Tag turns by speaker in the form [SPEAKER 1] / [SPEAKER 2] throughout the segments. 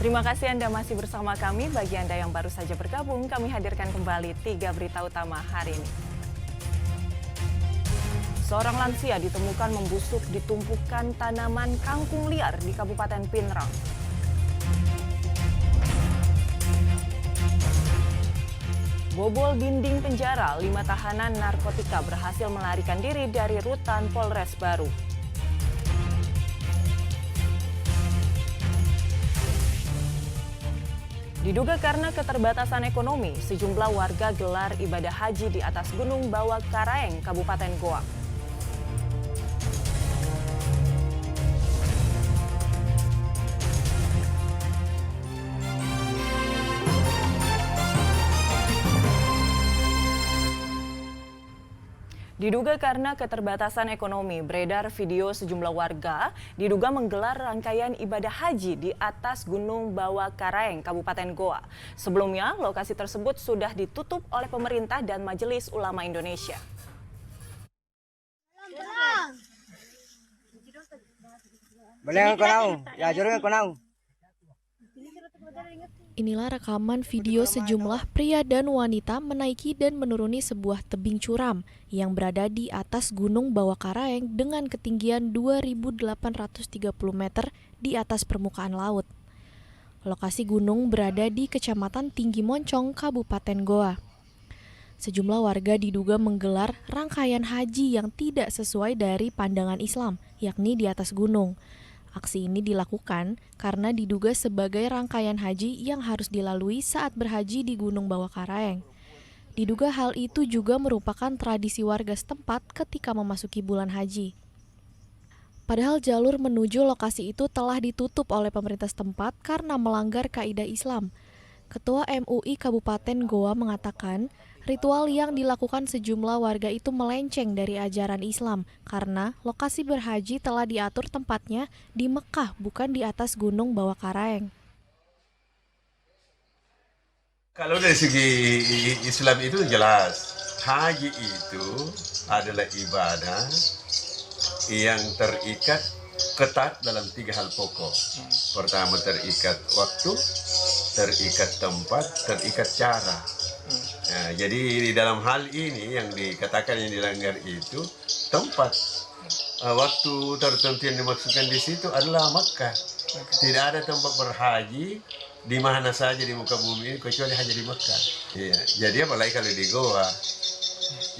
[SPEAKER 1] Terima kasih Anda masih bersama kami. Bagi Anda yang baru saja bergabung, kami hadirkan kembali 3 berita utama hari ini. Seorang lansia ditemukan membusuk di tumpukan tanaman kangkung liar di Kabupaten Pinrang. Bobol dinding penjara, 5 tahanan narkotika berhasil melarikan diri dari rutan Polres Baru. Diduga karena keterbatasan ekonomi, sejumlah warga gelar ibadah haji di atas Gunung Bawah Karaeng, Kabupaten Goa. Diduga karena keterbatasan ekonomi, beredar video sejumlah warga diduga menggelar rangkaian ibadah haji di atas Gunung Bawah Karaeng, Kabupaten Goa. Sebelumnya, lokasi tersebut sudah ditutup oleh pemerintah dan Majelis Ulama Indonesia.
[SPEAKER 2] Inilah rekaman video sejumlah pria dan wanita menaiki dan menuruni sebuah tebing curam yang berada di atas Gunung Bawah Karaeng dengan ketinggian 2.830 meter di atas permukaan laut. Lokasi gunung berada di Kecamatan Tinggi Moncong, Kabupaten Goa. Sejumlah warga diduga menggelar rangkaian haji yang tidak sesuai dari pandangan Islam, yakni di atas gunung. Aksi ini dilakukan karena diduga sebagai rangkaian haji yang harus dilalui saat berhaji di Gunung Bawah Karaeng. Diduga hal itu juga merupakan tradisi warga setempat ketika memasuki bulan haji. Padahal jalur menuju lokasi itu telah ditutup oleh pemerintah setempat karena melanggar kaidah Islam. Ketua MUI Kabupaten Goa mengatakan, ritual yang dilakukan sejumlah warga itu melenceng dari ajaran Islam karena lokasi berhaji telah diatur tempatnya di Mekah, bukan di atas Gunung Bawah Karaeng.
[SPEAKER 3] Kalau dari segi Islam itu jelas, haji itu adalah ibadah yang terikat ketat dalam 3 hal pokok. Pertama, terikat waktu, terikat tempat, terikat cara. Nah, jadi di dalam hal ini yang dikatakan yang dilanggar itu tempat, waktu tertentu yang dimaksudkan di situ adalah Makkah. Tidak ada tempat berhaji di mana saja di muka bumi ini kecuali hanya di Makkah. Ya, jadi apalagi kalau di Goa,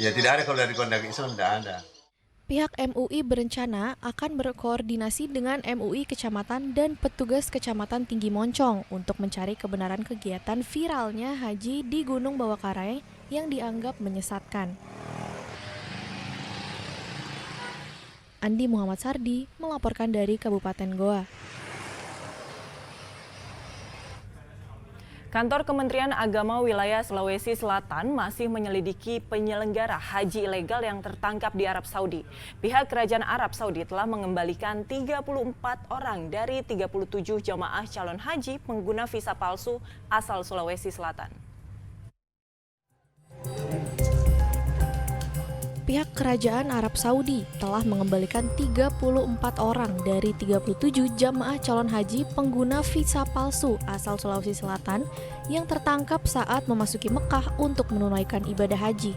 [SPEAKER 3] ya tidak ada kalau dari kondang Islam tidak ada.
[SPEAKER 2] Pihak MUI berencana akan berkoordinasi dengan MUI Kecamatan dan petugas Kecamatan Tinggi Moncong untuk mencari kebenaran kegiatan viralnya haji di Gunung Bawah Karaeng yang dianggap menyesatkan. Andi Muhammad Sardi melaporkan dari Kabupaten Goa.
[SPEAKER 1] Kantor Kementerian Agama Wilayah Sulawesi Selatan masih menyelidiki penyelenggara haji ilegal yang tertangkap di Arab Saudi. Pihak Kerajaan Arab Saudi telah mengembalikan 34 orang dari 37 jamaah calon haji pengguna visa palsu asal Sulawesi Selatan.
[SPEAKER 2] Pihak Kerajaan Arab Saudi telah mengembalikan 34 orang dari 37 jamaah calon haji pengguna visa palsu asal Sulawesi Selatan yang tertangkap saat memasuki Mekah untuk menunaikan ibadah haji.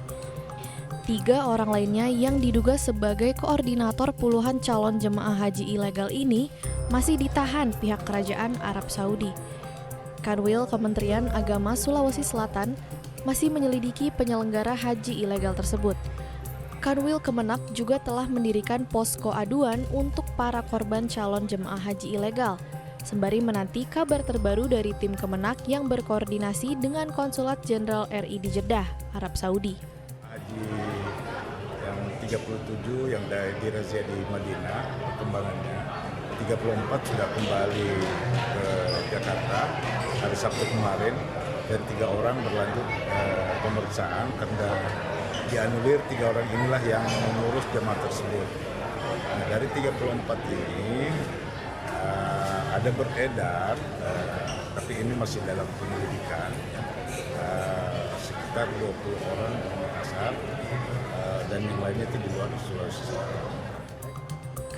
[SPEAKER 2] 3 orang lainnya yang diduga sebagai koordinator puluhan calon jemaah haji ilegal ini masih ditahan pihak Kerajaan Arab Saudi. Kanwil Kementerian Agama Sulawesi Selatan masih menyelidiki penyelenggara haji ilegal tersebut. Kanwil Kemenak juga telah mendirikan posko aduan untuk para korban calon jemaah haji ilegal, sembari menanti kabar terbaru dari tim Kemenak yang berkoordinasi dengan Konsulat Jenderal RI di Jeddah, Arab Saudi.
[SPEAKER 4] Haji yang 37 yang dirazia di Madinah, perkembangannya 34 sudah kembali ke Jakarta hari Sabtu kemarin dan 3 orang berlanjut pemeriksaan karena dianulir. 3 orang inilah yang mengurus jemaah tersebut. Nah, dari 34 ini ada beredar, tapi ini masih dalam penyelidikan, sekitar 20 orang di Makassar dan yang lainnya itu di luar Sulawesi Selatan.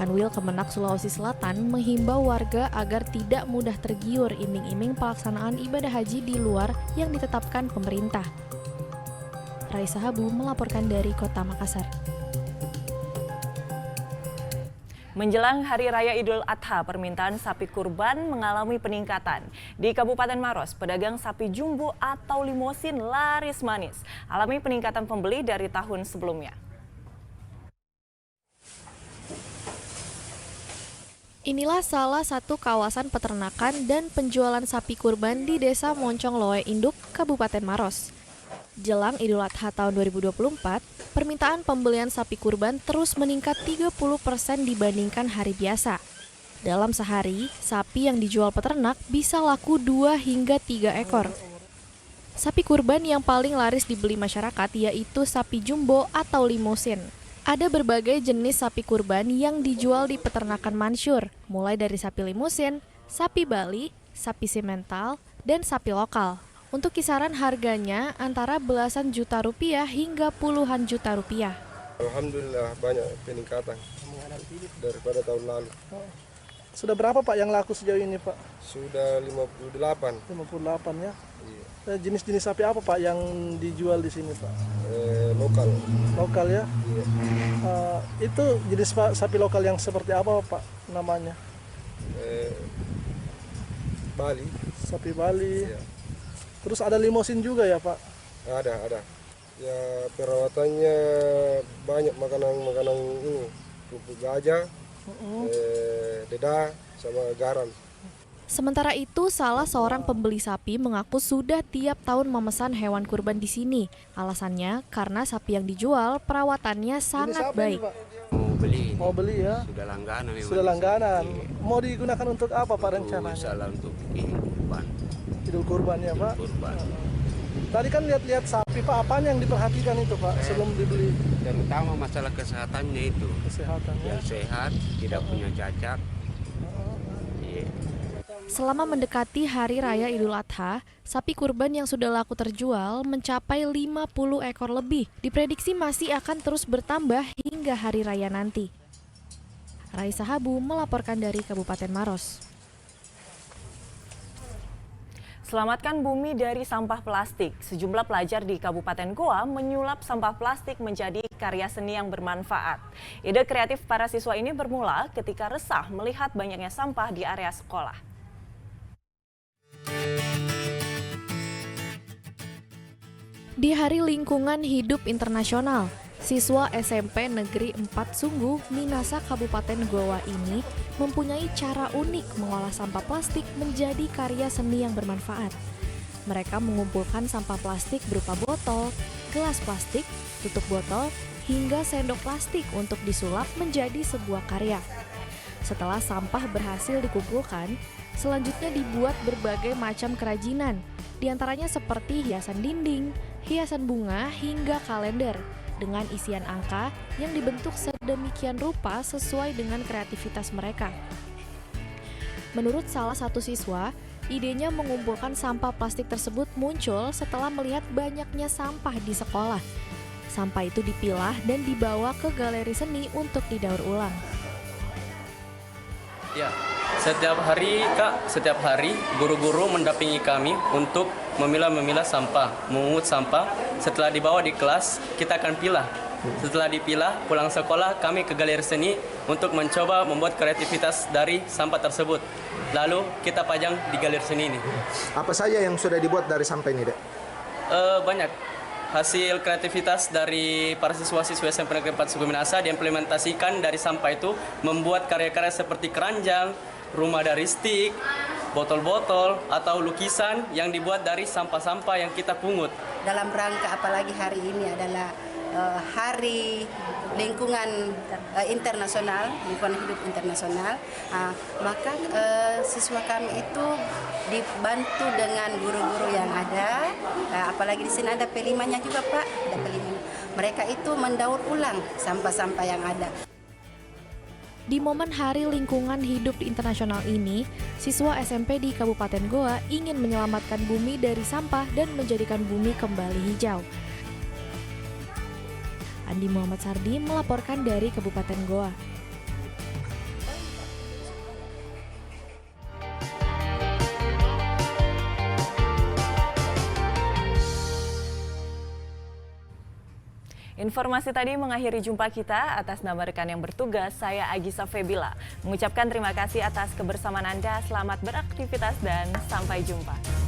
[SPEAKER 2] Kanwil Kemenak Sulawesi Selatan menghimbau warga agar tidak mudah tergiur iming-iming pelaksanaan ibadah haji di luar yang ditetapkan pemerintah. Raisa Habu melaporkan dari Kota Makassar.
[SPEAKER 1] Menjelang Hari Raya Idul Adha, permintaan sapi kurban mengalami peningkatan. Di Kabupaten Maros, pedagang sapi jumbo atau limosin laris manis alami peningkatan pembeli dari tahun sebelumnya.
[SPEAKER 2] Inilah salah satu kawasan peternakan dan penjualan sapi kurban di Desa Moncong Loe Induk, Kabupaten Maros. Jelang Idul Adha tahun 2024, permintaan pembelian sapi kurban terus meningkat 30% dibandingkan hari biasa. Dalam sehari, sapi yang dijual peternak bisa laku 2 hingga 3 ekor. Sapi kurban yang paling laris dibeli masyarakat yaitu sapi jumbo atau limosin. Ada berbagai jenis sapi kurban yang dijual di peternakan Mansur, mulai dari sapi limosin, sapi Bali, sapi simental, dan sapi lokal. Untuk kisaran harganya antara belasan juta rupiah hingga puluhan juta rupiah.
[SPEAKER 5] Alhamdulillah banyak peningkatan daripada tahun lalu.
[SPEAKER 6] Sudah berapa Pak yang laku sejauh ini Pak?
[SPEAKER 5] Sudah 58.
[SPEAKER 6] 58 ya?
[SPEAKER 5] Iya.
[SPEAKER 6] Jenis-jenis sapi apa Pak yang dijual di sini Pak?
[SPEAKER 5] Lokal.
[SPEAKER 6] Lokal ya?
[SPEAKER 5] Iya.
[SPEAKER 6] Itu jenis sapi lokal yang seperti apa Pak namanya?
[SPEAKER 5] Bali.
[SPEAKER 6] Sapi Bali.
[SPEAKER 5] Iya.
[SPEAKER 6] Terus ada limosin juga ya Pak?
[SPEAKER 5] Ada. Ya perawatannya banyak makanan ini, pupuk gajah, dedah, sama garam.
[SPEAKER 2] Sementara itu, salah seorang pembeli sapi mengaku sudah tiap tahun memesan hewan kurban di sini. Alasannya karena sapi yang dijual perawatannya sangat baik.
[SPEAKER 7] Mau beli
[SPEAKER 6] ya?
[SPEAKER 7] Sudah langganan.
[SPEAKER 6] Sudah langganan. Mau digunakan untuk apa Pak rencananya?
[SPEAKER 7] Salah untuk kurban.
[SPEAKER 6] Idul kurban ya Pak?
[SPEAKER 7] Kurban.
[SPEAKER 6] Tadi kan lihat-lihat sapi Pak, apaan yang diperhatikan itu Pak sebelum dibeli?
[SPEAKER 7] Terutama masalah kesehatannya itu.
[SPEAKER 6] Kesehatan ya?
[SPEAKER 7] Yang sehat, tidak punya cacat.
[SPEAKER 2] Selama mendekati Hari Raya Idul Adha, sapi kurban yang sudah laku terjual mencapai 50 ekor lebih. Diprediksi masih akan terus bertambah hingga Hari Raya nanti. Raisa Habu melaporkan dari Kabupaten Maros.
[SPEAKER 1] Selamatkan bumi dari sampah plastik. Sejumlah pelajar di Kabupaten Goa menyulap sampah plastik menjadi karya seni yang bermanfaat. Ide kreatif para siswa ini bermula ketika resah melihat banyaknya sampah di area sekolah.
[SPEAKER 2] Di Hari Lingkungan Hidup Internasional, siswa SMP Negeri 4 Sungguh, Minasa, Kabupaten Goa ini mempunyai cara unik mengolah sampah plastik menjadi karya seni yang bermanfaat. Mereka mengumpulkan sampah plastik berupa botol, gelas plastik, tutup botol, hingga sendok plastik untuk disulap menjadi sebuah karya. Setelah sampah berhasil dikumpulkan, selanjutnya dibuat berbagai macam kerajinan, diantaranya seperti hiasan dinding, hiasan bunga, hingga kalender, dengan isian angka yang dibentuk sedemikian rupa sesuai dengan kreativitas mereka. Menurut salah satu siswa, idenya mengumpulkan sampah plastik tersebut muncul setelah melihat banyaknya sampah di sekolah. Sampah itu dipilah dan dibawa ke galeri seni untuk didaur ulang.
[SPEAKER 8] Ya, setiap hari guru-guru mendampingi kami untuk memilah sampah, memungut sampah. Setelah dibawa di kelas, kita akan pilah. Setelah dipilah, pulang sekolah kami ke galeri seni untuk mencoba membuat kreativitas dari sampah tersebut. Lalu kita pajang di galeri seni ini.
[SPEAKER 6] Apa saja yang sudah dibuat dari sampah ini, Dek?
[SPEAKER 8] Banyak. Hasil kreativitas dari para siswa-siswa SMP Negeri 4 Sungguh Minasa diimplementasikan dari sampah itu membuat karya-karya seperti keranjang, rumah dari stik, botol-botol, atau lukisan yang dibuat dari sampah-sampah yang kita pungut.
[SPEAKER 9] Dalam rangka apalagi hari ini adalah Hari Lingkungan Internasional, Lingkungan Hidup Internasional, maka siswa kami itu dibantu dengan guru-guru yang ada, apalagi di sini ada P5-nya juga Pak, ada P5. Mereka itu mendaur ulang sampah-sampah yang ada.
[SPEAKER 2] Di momen Hari Lingkungan Hidup Internasional ini, siswa SMP di Kabupaten Goa ingin menyelamatkan bumi dari sampah dan menjadikan bumi kembali hijau. Andi Muhammad Sardi melaporkan dari Kabupaten Goa.
[SPEAKER 1] Informasi tadi mengakhiri jumpa kita. Atas nama rekan yang bertugas, saya Agisa Febila mengucapkan terima kasih atas kebersamaan Anda. Selamat beraktivitas dan sampai jumpa.